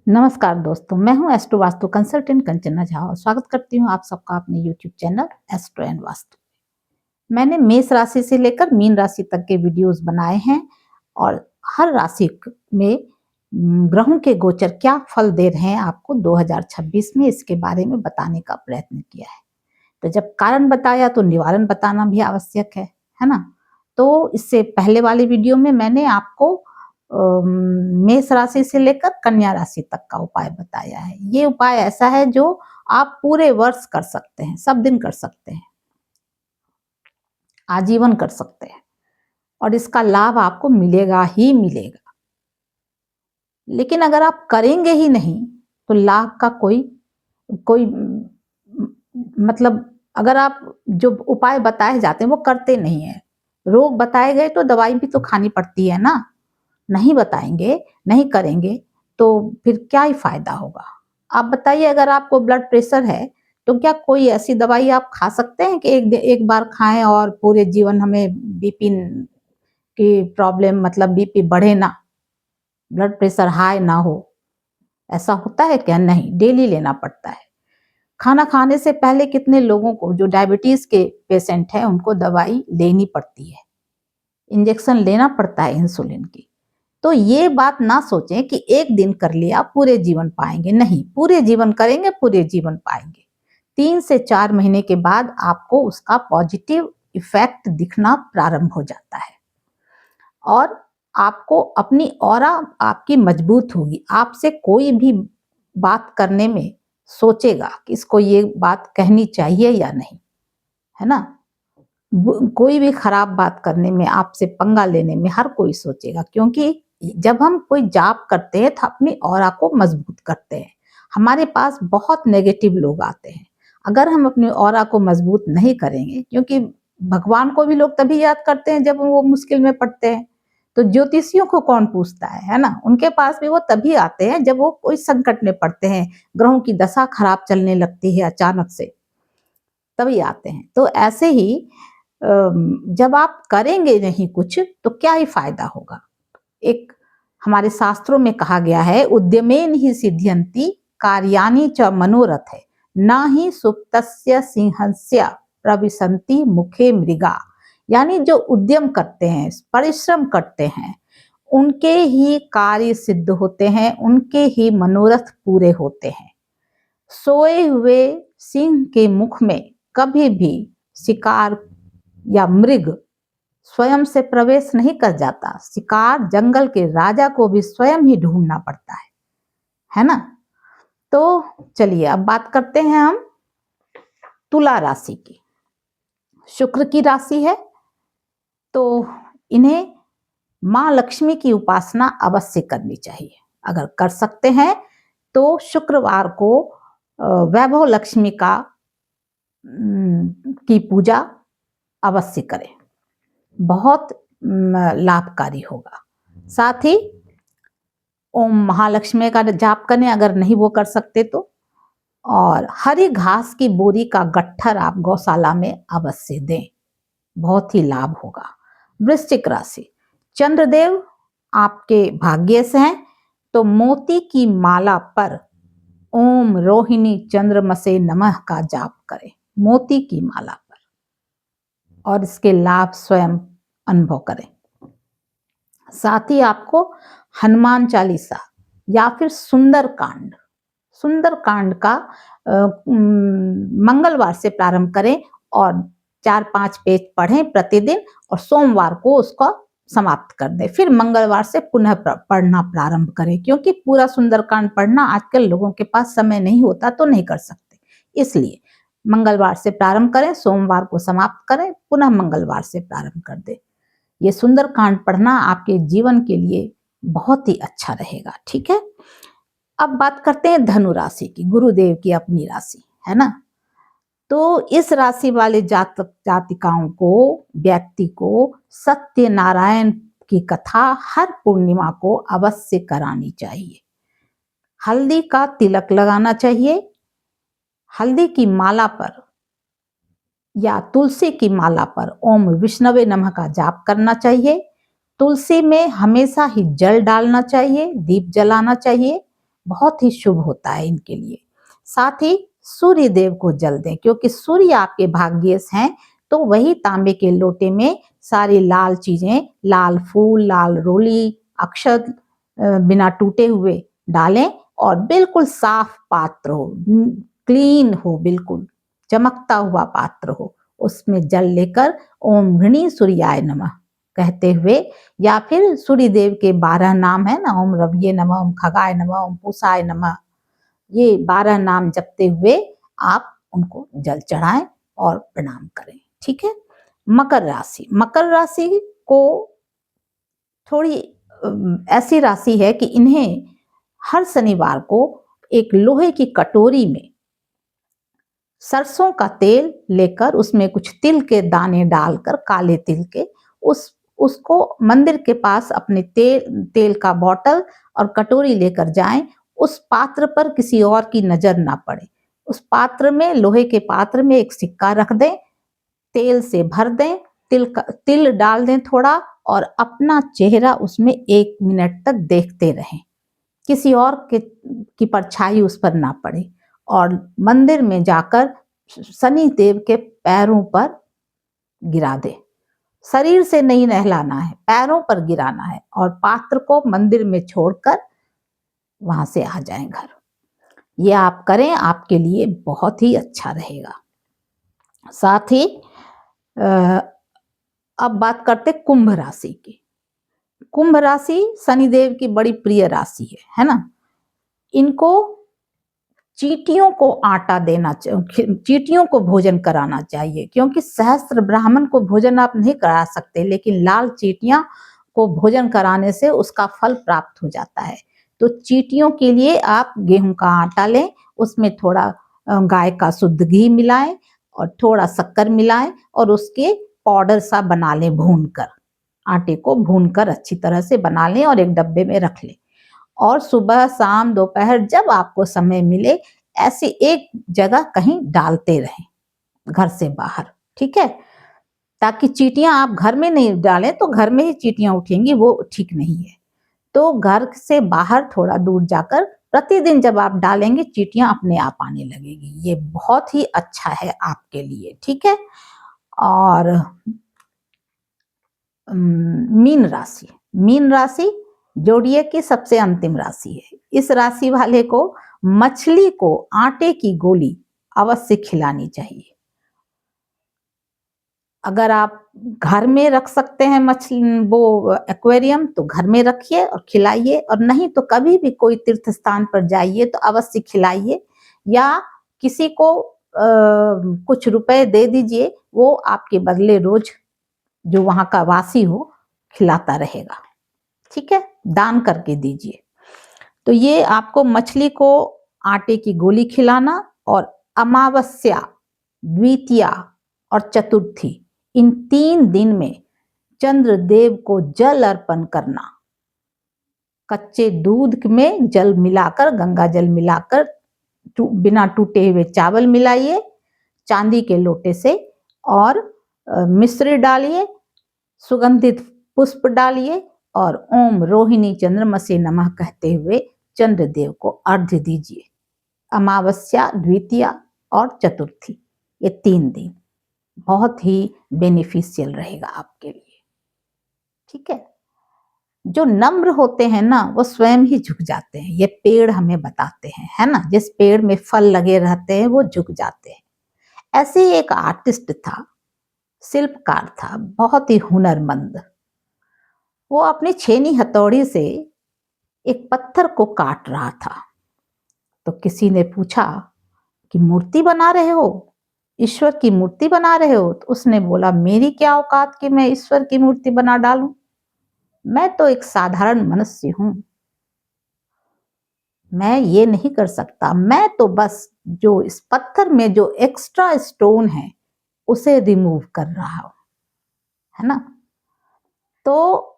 नमस्कार दोस्तों, मैं हूं एस्ट्रो वास्तु कंसल्टेंट कंचना झा और स्वागत करती हूं आप सबका अपने YouTube channel astro and vastu. मैंने मेष राशि से लेकर मीन राशि तक के वीडियोस बनाए हैं और हर राशि में ग्रहों के गोचर क्या फल दे रहे हैं आपको 2026 में, इसके बारे में बताने का प्रयत्न किया है। तो जब कारण बताया तो निवारण बताना भी आवश्यक है ना। तो इससे पहले वाली वीडियो में मैंने आपको मेष राशि से लेकर कन्या राशि तक का उपाय बताया है। ये उपाय ऐसा है जो आप पूरे वर्ष कर सकते हैं, सब दिन कर सकते हैं, आजीवन कर सकते हैं और इसका लाभ आपको मिलेगा ही मिलेगा। लेकिन अगर आप करेंगे ही नहीं तो लाभ का कोई कोई मतलब, अगर आप जो उपाय बताए जाते हैं वो करते नहीं है, रोग बताए गए तो दवाई भी तो खानी पड़ती है ना। नहीं बताएंगे, नहीं करेंगे तो फिर क्या ही फायदा होगा। आप बताइए, अगर आपको ब्लड प्रेशर है तो क्या कोई ऐसी दवाई आप खा सकते हैं कि एक बार खाएं और पूरे जीवन हमें बीपी की प्रॉब्लम, मतलब बीपी बढ़े ना, ब्लड प्रेशर हाई ना हो? ऐसा होता है क्या? नहीं, डेली लेना पड़ता है। खाना खाने से पहले कितने लोगों को जो डायबिटीज के पेशेंट हैं उनको दवाई लेनी पड़ती है, इंजेक्शन लेना पड़ता है इंसुलिन की। तो ये बात ना सोचें कि एक दिन कर लिया पूरे जीवन पाएंगे, नहीं, पूरे जीवन करेंगे, पूरे जीवन पाएंगे। 3 से 4 महीने के बाद आपको उसका पॉजिटिव इफेक्ट दिखना प्रारंभ हो जाता है और आपको अपनी ऑरा आपकी मजबूत होगी। आपसे कोई भी बात करने में सोचेगा कि इसको ये बात कहनी चाहिए या नहीं, है ना। कोई भी खराब बात करने में, आपसे पंगा लेने में हर कोई सोचेगा, क्योंकि जब हम कोई जाप करते हैं तो अपनी ऑरा को मजबूत करते हैं। हमारे पास बहुत नेगेटिव लोग आते हैं। अगर हम अपनी ऑरा को मजबूत नहीं करेंगे, क्योंकि भगवान को भी लोग तभी याद करते हैं जब वो मुश्किल में पड़ते हैं। तो ज्योतिषियों को कौन पूछता है ना। उनके पास भी वो तभी आते हैं जब वो कोई संकट में पड़ते हैं, ग्रहों की दशा खराब चलने लगती है अचानक से, तभी आते हैं। तो ऐसे ही जब आप करेंगे नहीं कुछ तो क्या ही फायदा होगा। एक हमारे शास्त्रों में कहा गया है, उद्यमेन ही सिद्ध्यन्ति कार्याणि च मनोरथ है, ना ही सुप्तस्य सिंहस्य प्रविशन्ति मुखे मृगा। यानी जो उद्यम करते हैं, परिश्रम करते हैं, उनके ही कार्य सिद्ध होते हैं, उनके ही मनोरथ पूरे होते हैं। सोए हुए सिंह के मुख में कभी भी शिकार या मृग स्वयं से प्रवेश नहीं कर जाता। शिकार जंगल के राजा को भी स्वयं ही ढूंढना पड़ता है ना। तो चलिए अब बात करते हैं हम तुला राशि की। शुक्र की राशि है तो इन्हें माँ लक्ष्मी की उपासना अवश्य करनी चाहिए। अगर कर सकते हैं तो शुक्रवार को वैभव लक्ष्मी की पूजा अवश्य करें, बहुत लाभकारी होगा। साथ ही ओम महालक्ष्मी का जाप करें अगर नहीं वो कर सकते तो। और हरी घास की बोरी का गट्ठर आप गौशाला में अवश्य दें, बहुत ही लाभ होगा। वृश्चिक राशि, चंद्रदेव आपके भाग्य से हैं तो मोती की माला पर ओम रोहिणी चंद्रमसे नमः का जाप करें, मोती की माला पर, और इसके लाभ स्वयं अनुभव करें। साथ ही आपको हनुमान चालीसा या फिर सुंदरकांड का मंगलवार से प्रारंभ करें और 4-5 पेज पढ़ें प्रतिदिन, और सोमवार को उसको समाप्त कर दें। फिर मंगलवार से पुनः पढ़ना प्रारंभ करें, क्योंकि पूरा सुंदरकांड पढ़ना आजकल लोगों के पास समय नहीं होता तो नहीं कर सकते। इसलिए मंगलवार से प्रारंभ करें, सोमवार को समाप्त करें, पुनः मंगलवार से प्रारंभ कर दें। ये सुंदरकांड पढ़ना आपके जीवन के लिए बहुत ही अच्छा रहेगा। ठीक है, अब बात करते हैं धनु राशि की, गुरुदेव की अपनी राशि है ना। तो इस राशि वाले जातक जातिकाओं को, व्यक्ति को सत्यनारायण की कथा हर पूर्णिमा को अवश्य करानी चाहिए। हल्दी का तिलक लगाना चाहिए, हल्दी की माला पर या तुलसी की माला पर ओम विष्णवे नमः का जाप करना चाहिए। तुलसी में हमेशा ही जल डालना चाहिए, दीप जलाना चाहिए, बहुत ही शुभ होता है इनके लिए। साथ ही सूर्य देव को जल दें, क्योंकि सूर्य आपके भाग्येश हैं, तो वही तांबे के लोटे में सारी लाल चीजें, लाल फूल, लाल रोली, अक्षत बिना टूटे हुए डालें और बिल्कुल साफ पात्र हो, क्लीन हो, बिल्कुल चमकता हुआ पात्र हो, उसमें जल लेकर ओम ऋणी सूर्याय नमः कहते हुए, या फिर सूर्य देव के 12 नाम है ना, ओम रविये नमः, ओम खगाय नमः, ओम पूषाय नमः, ये 12 नाम जपते हुए आप उनको जल चढ़ाएं और प्रणाम करें। ठीक है। मकर राशि, मकर राशि को थोड़ी ऐसी राशि है कि इन्हें हर शनिवार को एक लोहे की कटोरी में सरसों का तेल लेकर उसमें कुछ तिल के दाने डालकर, काले तिल के, उसको मंदिर के पास अपने तेल का बोतल और कटोरी लेकर जाएं। उस पात्र पर किसी और की नजर ना पड़े। उस पात्र में, लोहे के पात्र में एक सिक्का रख दें, तेल से भर दें, तिल डाल दें थोड़ा, और अपना चेहरा उसमें 1 मिनट तक देखते रहें, किसी और की परछाई उस पर ना पड़े, और मंदिर में जाकर शनि देव के पैरों पर गिरा दे। शरीर से नहीं नहलाना है, पैरों पर गिराना है, और पात्र को मंदिर में छोड़कर वहां से आ जाएं घर। ये आप करें, आपके लिए बहुत ही अच्छा रहेगा। साथ ही अब बात करते कुंभ राशि की। कुंभ राशि शनिदेव की बड़ी प्रिय राशि है ना। इनको चींटियों को आटा देना चाहिए, चींटियों को भोजन कराना चाहिए, क्योंकि सहस्त्र ब्राह्मण को भोजन आप नहीं करा सकते, लेकिन लाल चींटियां को भोजन कराने से उसका फल प्राप्त हो जाता है। तो चींटियों के लिए आप गेहूं का आटा लें, उसमें थोड़ा गाय का शुद्ध घी मिलाएं और थोड़ा शक्कर मिलाएं और उसके पाउडर सा बना लें, भूनकर, आटे को भूनकर अच्छी तरह से बना लें और एक डब्बे में रख लें। और सुबह, शाम, दोपहर जब आपको समय मिले, ऐसी एक जगह कहीं डालते रहें, घर से बाहर। ठीक है। ताकि चींटियां आप घर में नहीं डालें तो घर में ही चींटियां उठेंगी, वो ठीक नहीं है। तो घर से बाहर थोड़ा दूर जाकर प्रतिदिन जब आप डालेंगे, चींटियां अपने आप आने लगेगी। ये बहुत ही अच्छा है आपके लिए। ठीक है। और मीन राशि, मीन राशि जोड़िए की सबसे अंतिम राशि है। इस राशि वाले को मछली को आटे की गोली अवश्य खिलानी चाहिए। अगर आप घर में रख सकते हैं मछली, वो एक्वेरियम, तो घर में रखिए और खिलाइए, और नहीं तो कभी भी कोई तीर्थ स्थान पर जाइए तो अवश्य खिलाइए, या किसी को कुछ रुपए दे दीजिए, वो आपके बदले रोज जो वहां का वासी हो खिलाता रहेगा। ठीक है। दान करके दीजिए। तो ये आपको मछली को आटे की गोली खिलाना, और अमावस्या, द्वितीया और चतुर्थी, इन 3 दिन में चंद्रदेव को जल अर्पण करना। कच्चे दूध में जल मिलाकर, गंगा जल मिलाकर, बिना टूटे हुए चावल मिलाइए चांदी के लोटे से, और मिश्री डालिए, सुगंधित पुष्प डालिए, और ओम रोहिणी चंद्रमसे नमः कहते हुए चंद्रदेव को अर्घ्य दीजिए। अमावस्या, द्वितीया और चतुर्थी, ये 3 दिन बहुत ही बेनिफिशियल रहेगा आपके लिए। ठीक है। जो नम्र होते हैं ना, वो स्वयं ही झुक जाते हैं। ये पेड़ हमें बताते हैं, है ना। जिस पेड़ में फल लगे रहते हैं वो झुक जाते हैं। ऐसे ही एक आर्टिस्ट था, शिल्पकार था, बहुत ही हुनरमंद। वो अपनी छेनी हथौड़ी से एक पत्थर को काट रहा था। तो किसी ने पूछा कि मूर्ति बना रहे हो, ईश्वर की मूर्ति बना रहे हो? तो उसने बोला, मेरी क्या औकात कि मैं ईश्वर की मूर्ति बना डालूं, मैं तो एक साधारण मनुष्य हूं, मैं ये नहीं कर सकता। मैं तो बस जो इस पत्थर में जो एक्स्ट्रा स्टोन है उसे रिमूव कर रहा हूं, है ना। तो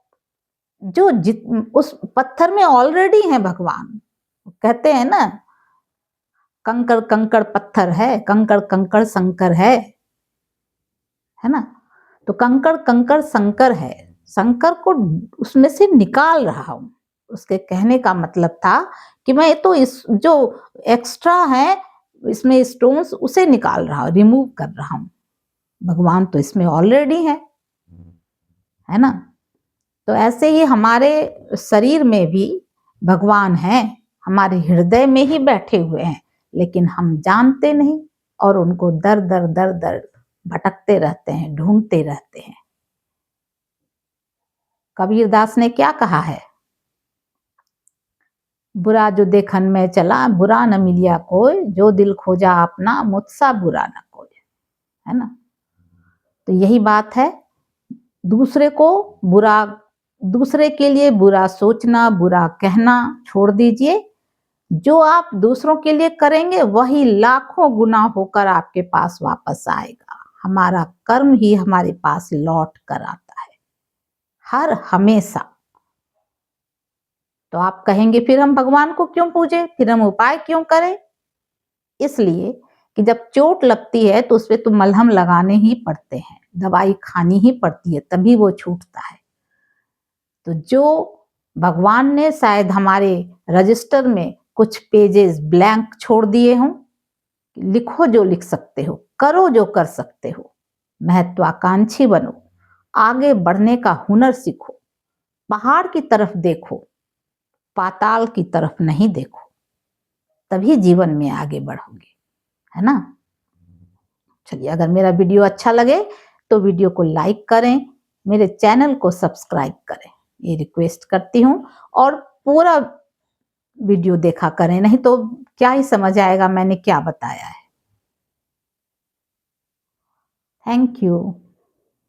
जो उस पत्थर में ऑलरेडी है भगवान। कहते हैं ना, कंकड़ कंकड़ पत्थर है, कंकड़ कंकड़ शंकर है ना। तो कंकड़ कंकड़ शंकर है, शंकर को उसमें से निकाल रहा हूं। उसके कहने का मतलब था कि मैं तो इस जो एक्स्ट्रा है इसमें स्टोन्स उसे निकाल रहा हूं, रिमूव कर रहा हूं। भगवान तो इसमें ऑलरेडी है ना। तो ऐसे ही हमारे शरीर में भी भगवान हैं, हमारे हृदय में ही बैठे हुए हैं, लेकिन हम जानते नहीं और उनको दर दर दर दर भटकते रहते हैं, ढूंढते रहते हैं। कबीर दास ने क्या कहा है, बुरा जो देखन में चला बुरा न मिलिया कोई, जो दिल खोजा अपना मुझसा बुरा न कोई, है ना। तो यही बात है, दूसरे को बुरा, दूसरे के लिए बुरा सोचना, बुरा कहना छोड़ दीजिए। जो आप दूसरों के लिए करेंगे वही लाखों गुना होकर आपके पास वापस आएगा। हमारा कर्म ही हमारे पास लौट कर आता है हर हमेशा। तो आप कहेंगे फिर हम भगवान को क्यों पूजे, फिर हम उपाय क्यों करें? इसलिए कि जब चोट लगती है तो उस पर तो मलहम लगाने ही पड़ते हैं, दवाई खानी ही पड़ती है, तभी वो छूटता है। तो जो भगवान ने शायद हमारे रजिस्टर में कुछ पेजेस ब्लैंक छोड़ दिए हों, लिखो जो लिख सकते हो, करो जो कर सकते हो, महत्वाकांक्षी बनो, आगे बढ़ने का हुनर सीखो, पहाड़ की तरफ देखो, पाताल की तरफ नहीं देखो, तभी जीवन में आगे बढ़ोगे, है ना। चलिए, अगर मेरा वीडियो अच्छा लगे तो वीडियो को लाइक करें, मेरे चैनल को सब्सक्राइब करें, ये रिक्वेस्ट करती हूँ। और पूरा वीडियो देखा करें, नहीं तो क्या ही समझ आएगा मैंने क्या बताया है। Thank you.